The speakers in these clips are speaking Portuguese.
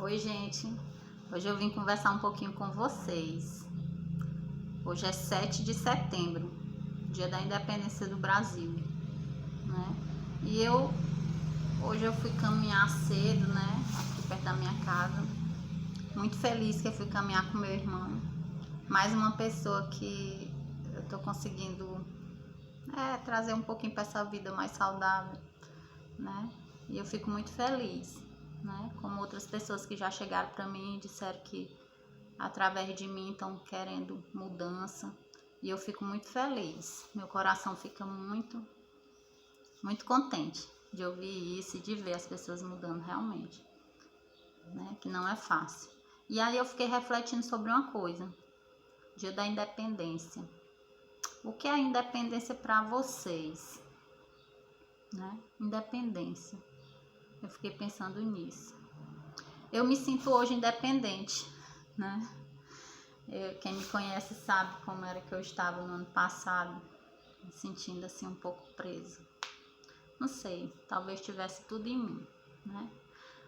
Oi, gente. Hoje eu vim conversar um pouquinho com vocês. Hoje é 7 de setembro, dia da independência do Brasil, né? E hoje eu fui caminhar cedo, né? Aqui perto da minha casa. Muito feliz que eu fui caminhar com meu irmão. Mais uma pessoa que eu tô conseguindo trazer um pouquinho para essa vida mais saudável, né? E eu fico muito feliz, né? Como outras pessoas que já chegaram para mim e disseram que através de mim estão querendo mudança, e eu fico muito feliz. Meu coração fica muito, muito contente de ouvir isso e de ver as pessoas mudando realmente, né? Que não é fácil. E aí eu fiquei refletindo sobre uma coisa: dia da independência. O que é a independência para vocês, né? Independência. Eu fiquei pensando nisso. Eu me sinto hoje independente, né? Quem me conhece sabe como era que eu estava no ano passado, me sentindo assim um pouco presa. Não sei, talvez tivesse tudo em mim, né?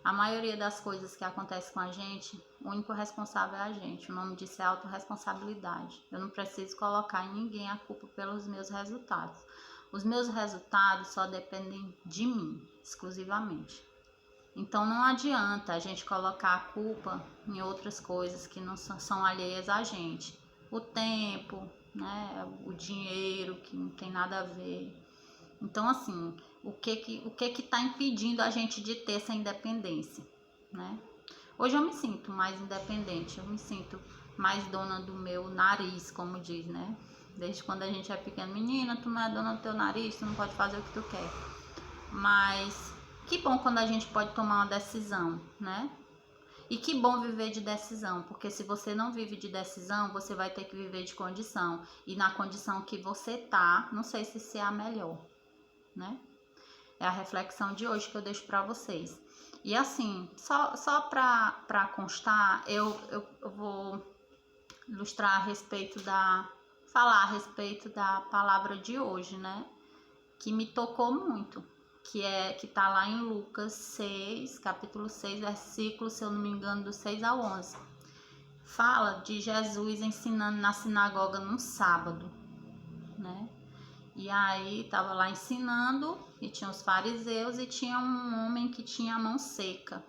A maioria das coisas que acontecem com a gente, o único responsável é a gente. O nome disso é autorresponsabilidade. Eu não preciso colocar em ninguém a culpa pelos meus resultados. Os meus resultados só dependem de mim, exclusivamente. Então não adianta a gente colocar a culpa em outras coisas que não são alheias a gente. O tempo, né, o dinheiro, que não tem nada a ver. Então assim, o que tá impedindo a gente de ter essa independência, né? Hoje eu me sinto mais independente, eu me sinto mais dona do meu nariz, como diz, né? Desde quando a gente é pequeno, menina, tu não é dona do teu nariz, tu não pode fazer o que tu quer. Mas que bom quando a gente pode tomar uma decisão, né? E que bom viver de decisão, porque se você não vive de decisão, você vai ter que viver de condição. E na condição que você tá, não sei se é a melhor, né? É a reflexão de hoje que eu deixo para vocês. E assim, só para constar, eu vou ilustrar a respeito falar a respeito da palavra de hoje, né? Que me tocou muito, que tá lá em Lucas 6, capítulo 6, versículo, se eu não me engano, do 6 ao 11. Fala de Jesus ensinando na sinagoga num sábado, né? E aí tava lá ensinando, e tinha os fariseus e tinha um homem que tinha a mão seca.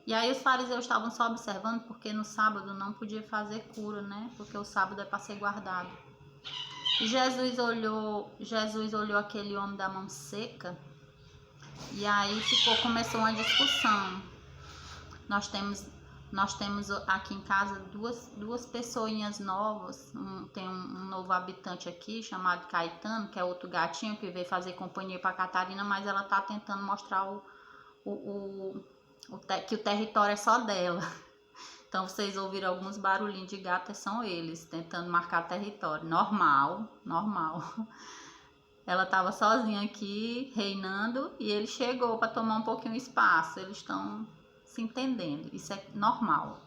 E aí os fariseus estavam só observando, porque no sábado não podia fazer cura, né? Porque o sábado é para ser guardado. E Jesus olhou aquele homem da mão seca, e aí começou uma discussão. Nós temos aqui em casa duas pessoinhas novas. Tem um novo habitante aqui chamado Caetano, que é outro gatinho que veio fazer companhia para Catarina, mas ela tá tentando mostrar que o território é só dela. Então vocês ouviram alguns barulhinhos de gato, são eles tentando marcar território. Normal. Ela estava sozinha aqui, reinando, e ele chegou para tomar um pouquinho de espaço. Eles estão se entendendo. Isso é normal.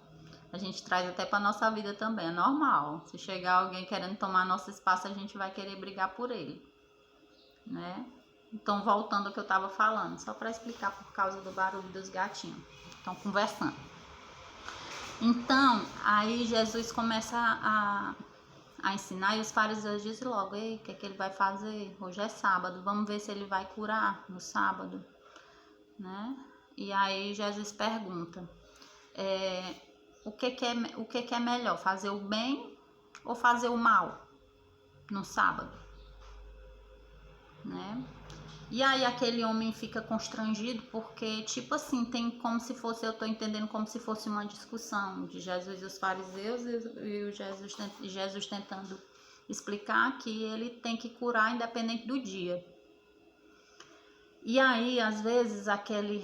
A gente traz até para nossa vida também, é normal. Se chegar alguém querendo tomar nosso espaço, a gente vai querer brigar por ele, né? Então, voltando ao que eu estava falando, só para explicar por causa do barulho dos gatinhos. Estão conversando. Então, aí Jesus começa a ensinar, e os fariseus dizem logo: ei, o que é que ele vai fazer? Hoje é sábado, vamos ver se ele vai curar no sábado, né? E aí Jesus pergunta: o que é melhor, fazer o bem ou fazer o mal no sábado, né? E aí aquele homem fica constrangido, porque tipo assim, tem como se fosse, eu tô entendendo como se fosse uma discussão de Jesus e os fariseus, e o Jesus tentando explicar que ele tem que curar independente do dia. E aí, às vezes, aquele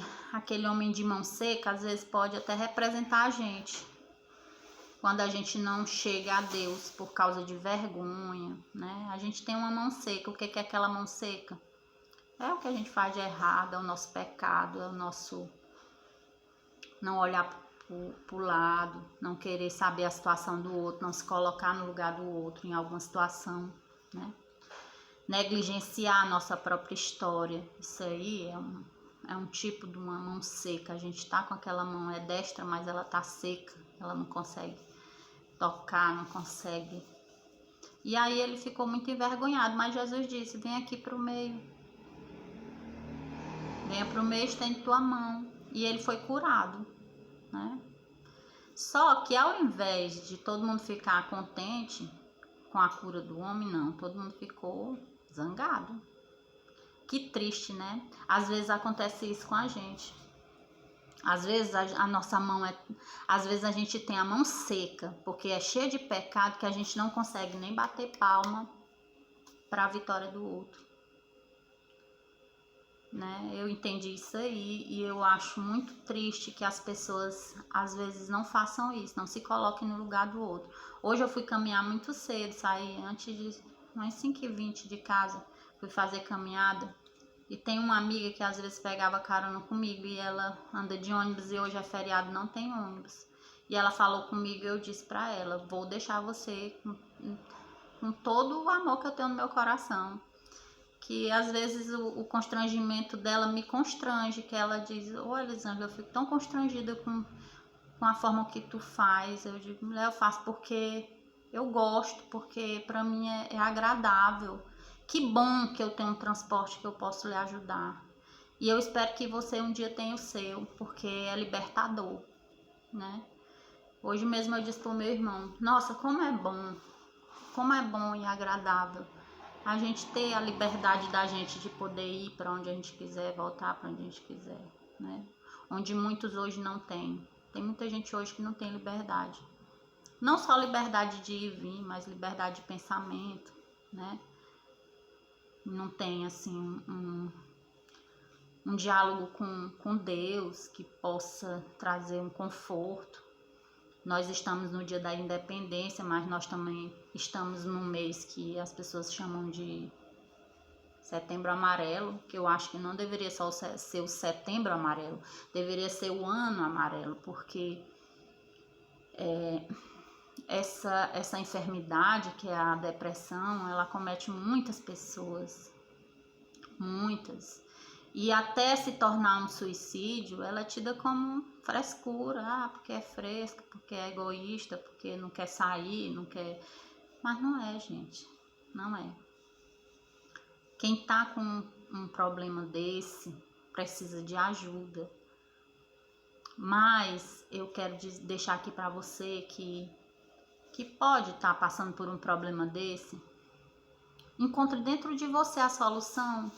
homem de mão seca, às vezes pode até representar a gente, quando a gente não chega a Deus por causa de vergonha, né? A gente tem uma mão seca. O que é aquela mão seca? É o que a gente faz de errado, é o nosso pecado, é o nosso não olhar pro lado, não querer saber a situação do outro, não se colocar no lugar do outro em alguma situação, né? Negligenciar a nossa própria história. Isso aí é um tipo de uma mão seca. A gente tá com aquela mão, é destra, mas ela tá seca, ela não consegue tocar, não consegue. E aí ele ficou muito envergonhado, mas Jesus disse: vem aqui pro meio, venha pro meio, estende tua mão. E ele foi curado, né? Só que ao invés de todo mundo ficar contente com a cura do homem, não, todo mundo ficou zangado. Que triste, né? Às vezes acontece isso com a gente. Às vezes a nossa mão às vezes a gente tem a mão seca, porque é cheia de pecado que a gente não consegue nem bater palma para a vitória do outro, né? Eu entendi isso aí e eu acho muito triste que as pessoas às vezes não façam isso, não se coloquem no lugar do outro. Hoje eu fui caminhar muito cedo, saí antes de umas 5h20 de casa, fui fazer caminhada. E tem uma amiga que às vezes pegava carona comigo e ela anda de ônibus e hoje é feriado, não tem ônibus. E ela falou comigo e eu disse pra ela: vou deixar você com todo o amor que eu tenho no meu coração. Que às vezes o constrangimento dela me constrange, que ela diz: ô Elisângela, eu fico tão constrangida com a forma que tu faz. Eu digo: mulher, eu faço porque eu gosto, porque pra mim é agradável. Que bom que eu tenho um transporte que eu posso lhe ajudar. E eu espero que você um dia tenha o seu, porque é libertador, né? Hoje mesmo eu disse pro meu irmão: nossa, como é bom e agradável a gente ter a liberdade da gente de poder ir para onde a gente quiser, voltar para onde a gente quiser, né? Onde muitos hoje não têm. Tem muita gente hoje que não tem liberdade. Não só liberdade de ir e vir, mas liberdade de pensamento, né? Não tem assim um diálogo com Deus que possa trazer um conforto. Nós estamos no dia da independência, mas nós também estamos num mês que as pessoas chamam de Setembro Amarelo, que eu acho que não deveria só ser o Setembro Amarelo, deveria ser o Ano Amarelo, porque essa enfermidade, que é a depressão, ela acomete muitas pessoas, muitas. E até se tornar um suicídio, ela é tida como frescura, porque é fresca, porque é egoísta, porque não quer sair, não quer... Mas não é, gente, não é. Quem tá com um problema desse precisa de ajuda. Mas eu quero deixar aqui para você que pode estar passando por um problema desse. Encontre dentro de você a solução.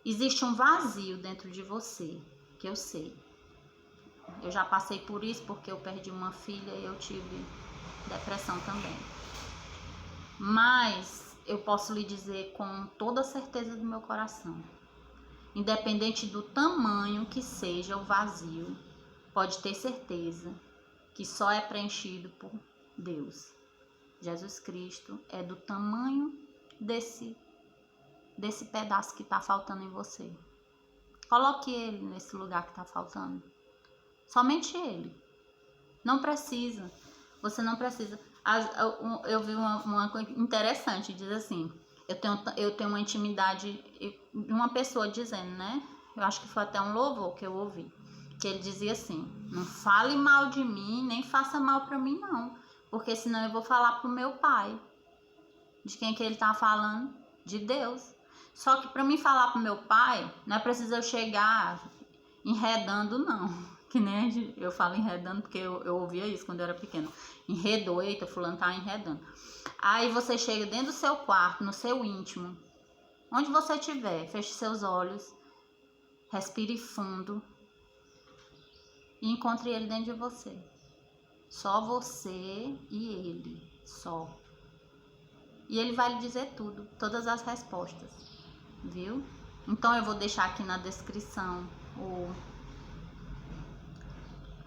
Existe um vazio dentro de você, que eu sei. Eu já passei por isso porque eu perdi uma filha e eu tive depressão também. Mas eu posso lhe dizer com toda a certeza do meu coração, independente do tamanho que seja o vazio, pode ter certeza que só é preenchido por Deus. Jesus Cristo é do tamanho desse pedaço que está faltando em você. Coloque ele nesse lugar que está faltando. Somente ele. Não precisa. Você não precisa. Eu vi uma coisa interessante, diz assim: eu tenho uma intimidade de uma pessoa dizendo, né? Eu acho que foi até um louvor que eu ouvi, que ele dizia assim: não fale mal de mim, nem faça mal para mim não, porque senão eu vou falar pro meu pai. De quem que ele tá falando? De Deus. Só que para mim falar pro meu pai, não é preciso eu chegar enredando não, que nem eu falo enredando porque eu ouvia isso quando eu era pequena. Enredou, eita, fulano tá enredando. Aí você chega dentro do seu quarto, no seu íntimo, onde você estiver, feche seus olhos, respire fundo e encontre ele dentro de você. Só você e ele, só. E ele vai lhe dizer tudo, todas as respostas, viu? Então eu vou deixar aqui na descrição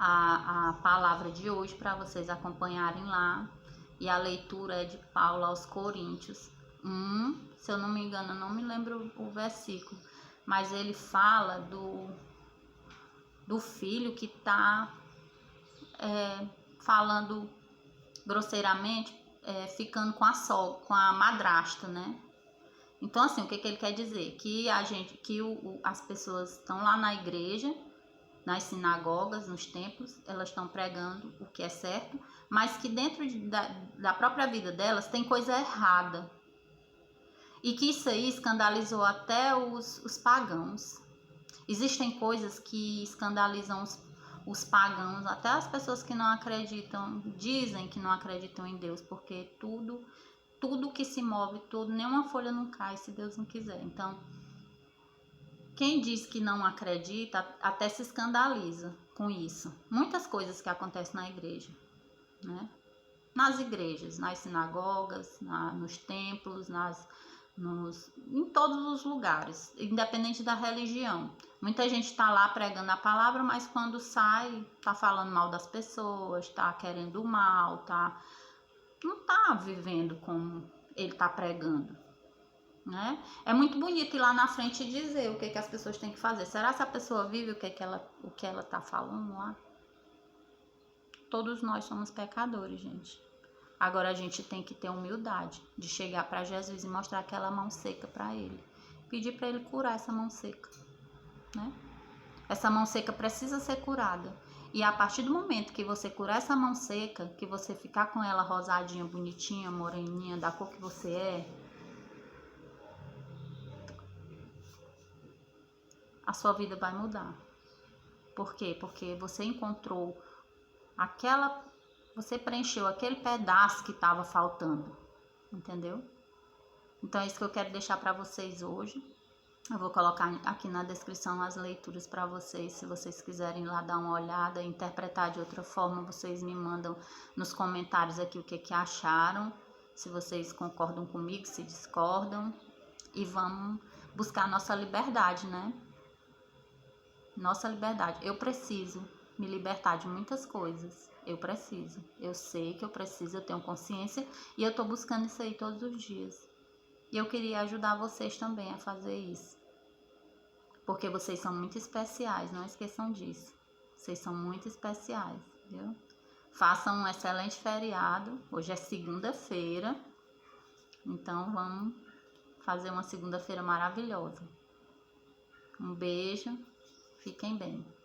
a palavra de hoje para vocês acompanharem lá. E a leitura é de Paulo aos Coríntios 1, se eu não me engano, eu não me lembro o versículo, mas ele fala do filho que está falando grosseiramente, ficando com a madrasta, né? Então, assim, o que ele quer dizer? Que as pessoas estão lá na igreja, nas sinagogas, nos templos, elas estão pregando o que é certo, mas que dentro da própria vida delas tem coisa errada. E que isso aí escandalizou até os pagãos. Existem coisas que escandalizam os pagãos, até as pessoas que não acreditam, dizem que não acreditam em Deus, porque tudo que se move, nenhuma folha não cai se Deus não quiser. Então, quem diz que não acredita até se escandaliza com isso. Muitas coisas que acontecem na igreja, né? Nas igrejas, nas sinagogas, nos templos, em todos os lugares, independente da religião. Muita gente está lá pregando a palavra, mas quando sai, está falando mal das pessoas, está querendo o mal, não está vivendo como ele está pregando. Né? É muito bonito ir lá na frente e dizer o que as pessoas têm que fazer. Será que a pessoa vive o que ela está falando lá? Todos nós somos pecadores, gente. Agora a gente tem que ter humildade de chegar para Jesus e mostrar aquela mão seca para ele. Pedir para ele curar essa mão seca, né? Essa mão seca precisa ser curada. E a partir do momento que você curar essa mão seca, que você ficar com ela rosadinha, bonitinha, moreninha, da cor que você é, a sua vida vai mudar. Por quê? Porque você encontrou você preencheu aquele pedaço que estava faltando, entendeu? Então é isso que eu quero deixar para vocês hoje. Eu vou colocar aqui na descrição as leituras para vocês, se vocês quiserem lá dar uma olhada, interpretar de outra forma, vocês me mandam nos comentários aqui o que acharam, se vocês concordam comigo, se discordam, e vamos buscar nossa liberdade, né? Nossa liberdade. Eu preciso me libertar de muitas coisas. Eu preciso. Eu sei que eu preciso, eu tenho consciência e eu tô buscando isso aí todos os dias. E eu queria ajudar vocês também a fazer isso. Porque vocês são muito especiais, não esqueçam disso. Vocês são muito especiais, viu? Façam um excelente feriado. Hoje é segunda-feira. Então vamos fazer uma segunda-feira maravilhosa. Um beijo. Fiquem bem.